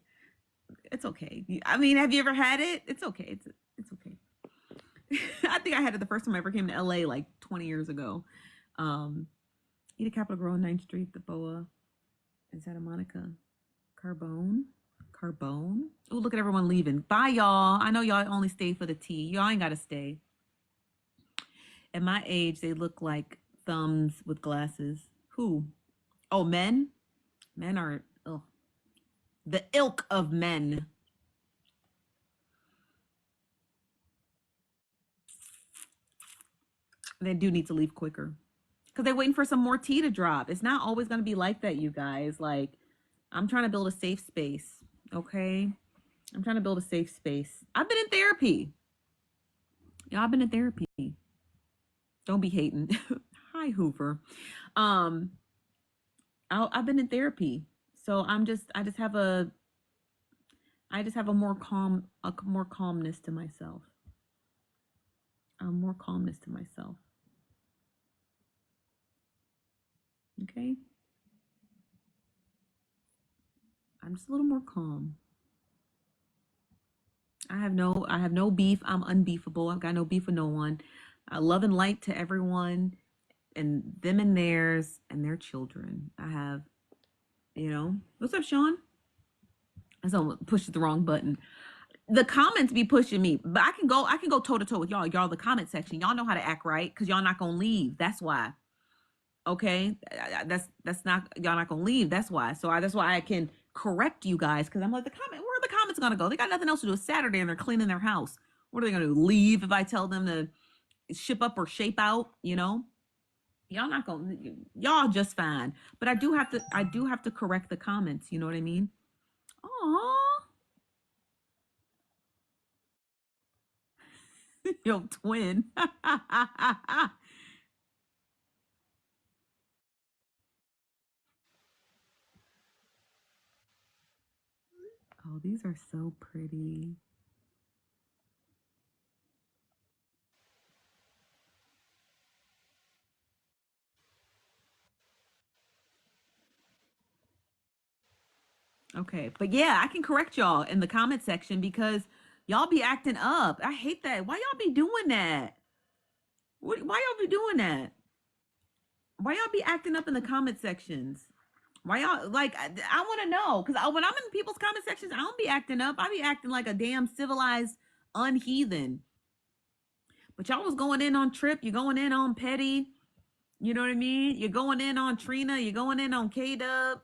It's okay. I mean, have you ever had it? It's okay. It's okay. I think I had it the first time I ever came to LA like 20 years ago. Eat a Capitol Grill on 9th Street, the Boa in Santa Monica. Carbone. Oh, look at everyone leaving. Bye, y'all. I know y'all only stay for the tea. Y'all ain't got to stay. At my age, they look like thumbs with glasses. Who? Oh, men? Men are, oh, the ilk of men. They do need to leave quicker because they're waiting for some more tea to drop. It's not always going to be like that, you guys. Like, I'm trying to build a safe space, okay? I'm trying to build a safe space. I've been in therapy. Yeah, I've been in therapy. Don't be hating. Hi, Hoover. I've been in therapy, so I just have a more calmness to myself. More calmness to myself. Okay. I'm just a little more calm. I have no beef. I'm unbeefable. I've got no beef with no one. Love and light to everyone and them and theirs and their children. I have You know, what's up, Sean? I someone pushed the wrong button. The comments be pushing me, but I can go toe to toe with y'all. Y'all, the comment section, y'all know how to act right because y'all not gonna leave. That's why. Okay, that's not y'all not gonna leave. That's why. That's why I can correct you guys because I'm like where are the comments gonna go? They got nothing else to do. It's Saturday and they're cleaning their house. What are they gonna do? Leave if I tell them to ship up or shape out? You know, y'all not gonna y'all just fine. But I do have to correct the comments. You know what I mean? Oh, yo, twin. Oh, these are so pretty. Okay, but yeah, I can correct y'all in the comment section because y'all be acting up. I hate that. Why y'all be doing that? Why y'all be doing that? Why y'all be acting up in the comment sections? Why y'all like? I want to know because when I'm in people's comment sections, I don't be acting up. I be acting like a damn civilized unheathen. But y'all was going in on Trip. You're going in on Petty. You know what I mean? You're going in on Trina. You're going in on K Dub.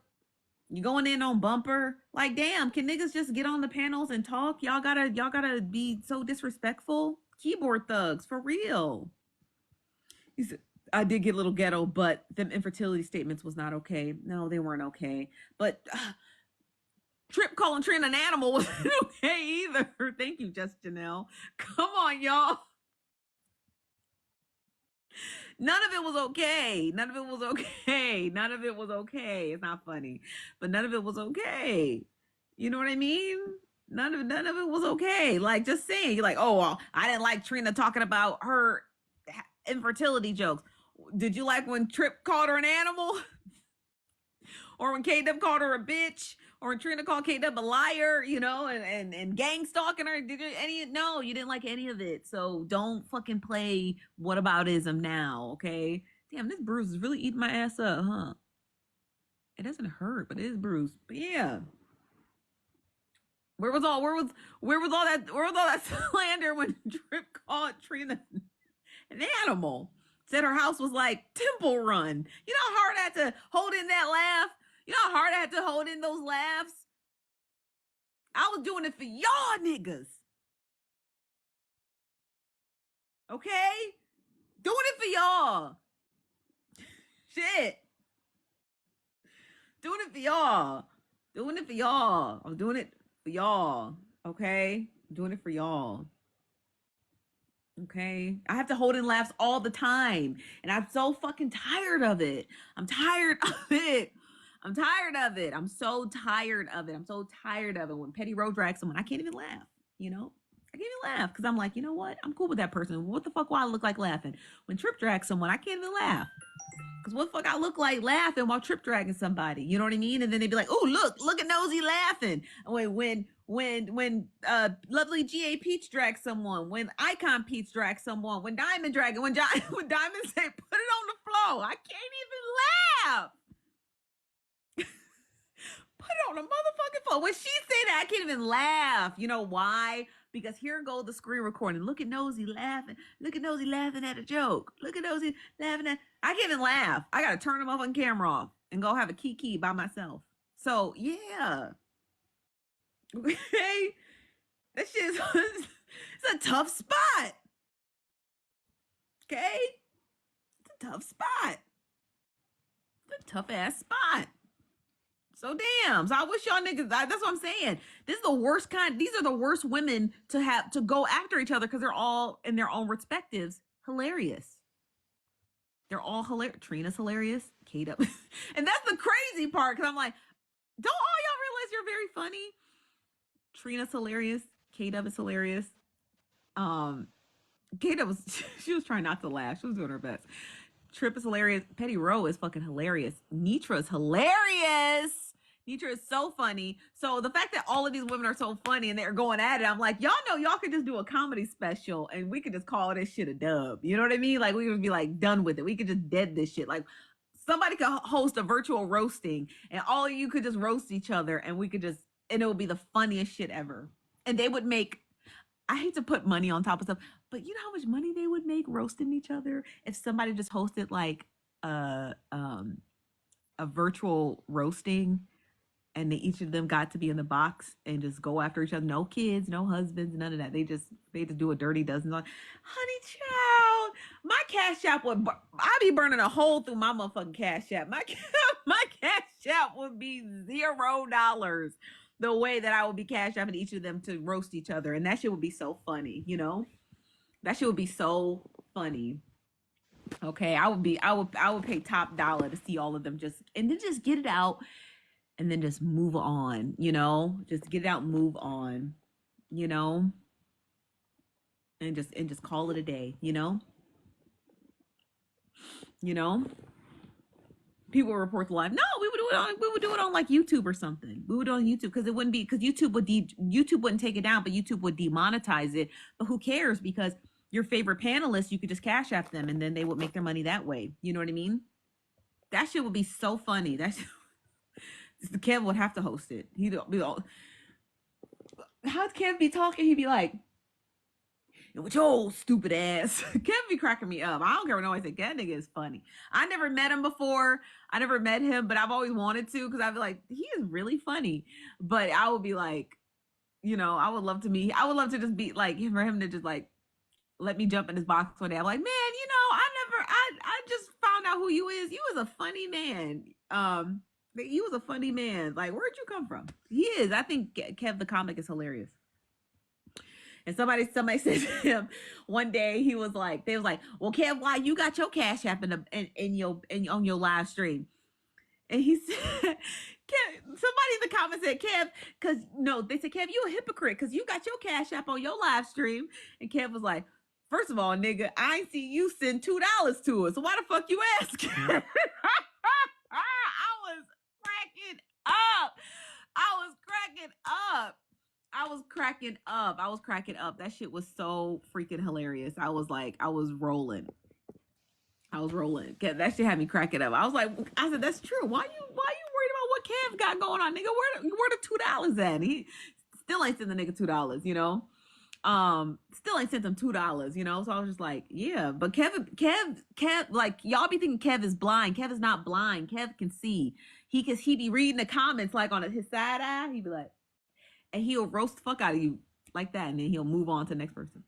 You going in on Bumper? Like, damn, can niggas just get on the panels and talk? Y'all gotta be so disrespectful. Keyboard thugs, for real. He said, I did get a little ghetto, but them infertility statements was not okay. No, they weren't okay. But Trip calling Trina an animal wasn't okay either. Thank you, Just Janelle. Come on, y'all. None of it was okay. None of it was okay. None of it was okay. It's not funny, but none of it was okay. You know what I mean? None of it was okay. Like just saying, you're like, oh, well, I didn't like Trina talking about her infertility jokes. Did you like when Trip called her an animal? Or when K-Dub called her a bitch? Or when Trina called K-Dub a liar, you know, and gang stalking her? Did you no, you didn't like any of it. So don't fucking play whataboutism now, okay? Damn, this bruise is really eating my ass up, huh? It doesn't hurt, but it is bruised. But yeah. Where was all that slander when Trip called Trina an animal? Said her house was like Temple Run. You know how hard I had to hold in that laugh? You know how hard I had to hold in those laughs? I was doing it for y'all niggas. Okay? Doing it for y'all. Shit. Doing it for y'all. Doing it for y'all. I'm doing it for y'all. Okay? I'm doing it for y'all. Okay. I have to hold in laughs all the time. And I'm so fucking tired of it. I'm tired of it. I'm tired of it. I'm so tired of it. I'm so tired of it. When Petty Road drags someone, I can't even laugh, you know? I can't even laugh because I'm like, you know what? I'm cool with that person. What the fuck will I look like laughing? When Trip drags someone, I can't even laugh. Because what the fuck I look like laughing while Trip dragging somebody? You know what I mean? And then they'd be like, oh, look at Nosy laughing. When Lovely GA Peach drags someone, when Icon Peach drags someone, when Diamond dragging, when Diamond say, put it on the floor. I can't even laugh. Put it on the motherfucking floor. When she say that, I can't even laugh. You know why? Because here go the screen recording. Look at Nosy laughing. Look at Nosy laughing at a joke. Look at Nosy laughing at. I can't even laugh. I gotta turn them off on camera off and go have a kiki by myself. So yeah. Okay. That shit is it's a tough spot. Okay? It's a tough spot. It's a tough ass spot. So damn. So I wish y'all niggas. That's what I'm saying. This is the worst kind. These are the worst women to have to go after each other because they're all in their own respectives hilarious. They're all hilarious. Trina's hilarious. Kate up, and that's the crazy part because I'm like, don't all y'all realize you're very funny? Trina's hilarious. Kate up is hilarious. Kate was she was trying not to laugh. She was doing her best. Trip is hilarious. Petty Row is fucking hilarious. Nitra is hilarious. Nitra is so funny. So the fact that all of these women are so funny and they're going at it, I'm like, y'all know y'all could just do a comedy special and we could just call this shit a dub. You know what I mean? Like we would be like done with it. We could just dead this shit. Like somebody could host a virtual roasting, and all of you could just roast each other, and we could just, and it would be the funniest shit ever. And they would make, I hate to put money on top of stuff, but you know how much money they would make roasting each other if somebody just hosted like a virtual roasting, and they each of them got to be in the box and just go after each other. No kids, no husbands, none of that. They just do a dirty dozen. Like, honey child, my cash app would, I'd be burning a hole through my motherfucking cash app. My my cash app would be $0 the way that I would be cash apping each of them to roast each other, and that shit would be so funny. You know, that shit would be so funny. Okay, I would pay top dollar to see all of them just, and then just get it out, and then just move on, you know, just get it out and move on, you know, and just call it a day, you know. People would report the live. No, we would do it on like YouTube or something. We would do it on YouTube, because it wouldn't be, because YouTube wouldn't take it down, but YouTube would demonetize it. But who cares? Because your favorite panelists, you could just cash app them, and then they would make their money that way. You know what I mean? That shit would be so funny. That's Kev would have to host it. He'd be all, how'd Kev be talking? He'd be like, with your old stupid ass. Kev be cracking me up. I don't care what nobody say. That nigga is funny. I never met him before. I never met him, but I've always wanted to, because I'd be like, he is really funny. But I would be like, you know, I would love to just be like, for him to just like let me jump in his box one day. I'm like, man, you know, I just found out who you is. You was a funny man. He was a funny man. Like, where'd you come from? He is. I think Kev the comic is hilarious. And somebody said to him one day, they was like, well, Kev, why you got your cash app on your live stream? And he said, Kev, somebody in the comments said, Kev, because no, they said, Kev, you a hypocrite because you got your cash app on your live stream. And Kev was like, first of all, nigga, I ain't see you send $2 to us. So why the fuck you asking? I was cracking up. I was cracking up. That shit was so freaking hilarious. I was rolling. That shit had me cracking up. I said, that's true. Why you worried about what Kev got going on, nigga? Where the $2 at? He still ain't sent the nigga $2, you know? Still ain't sent them $2, you know? So I was just like, yeah. But Kev, like, y'all be thinking Kev is blind. Kev is not blind. Kev can see. He be reading the comments like on his side eye. He'd be like, and he'll roast the fuck out of you like that, and then he'll move on to the next person.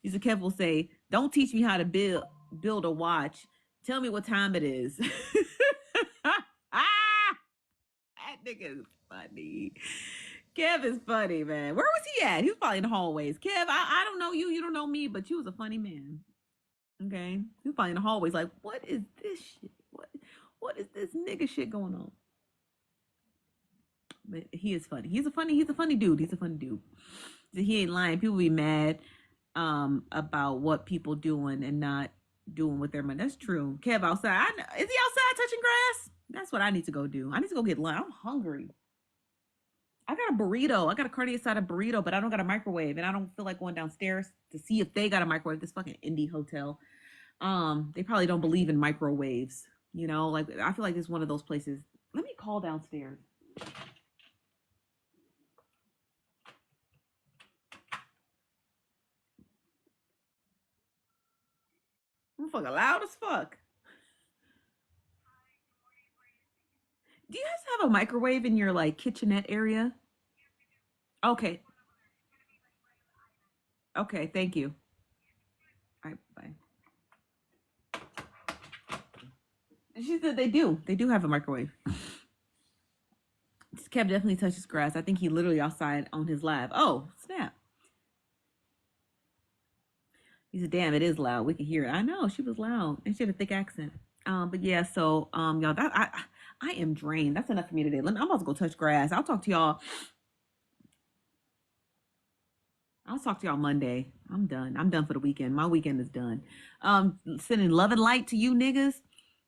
He said, Kev will say, don't teach me how to build a watch. Tell me what time it is. That nigga is funny. Kev is funny, man. Where was he at? He was probably in the hallways. Kev, I don't know you. You don't know me, but you was a funny man. Okay? He was probably in the hallways like, what is this shit? What is this nigga shit going on? But he is funny. He's a funny dude. He ain't lying. People be mad about what people doing and not doing with their money. That's true. Kev outside. Is he outside touching grass? That's what I need to go do. I need to go get lunch. I'm hungry. I got a burrito. I got a carne asada burrito, but I don't got a microwave, and I don't feel like going downstairs to see if they got a microwave. This fucking indie hotel. They probably don't believe in microwaves. You know, like, I feel like it's one of those places. Let me call downstairs. I'm fucking loud as fuck. Do you guys have a microwave in your like kitchenette area? Okay. Okay, thank you. All right, bye. And she said they do. They do have a microwave. Kev definitely touches grass. I think he literally outside on his live. Oh, snap. He said, damn, it is loud. We can hear it. I know, she was loud. And she had a thick accent. But yeah, so y'all, that I am drained. That's enough for me today. I'm about to go touch grass. I'll talk to y'all Monday. I'm done. I'm done for the weekend. My weekend is done. Sending love and light to you niggas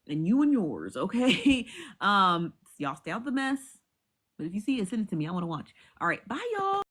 and you and yours, okay? Y'all stay out the mess. But if you see it, send it to me. I want to watch. All right, bye y'all.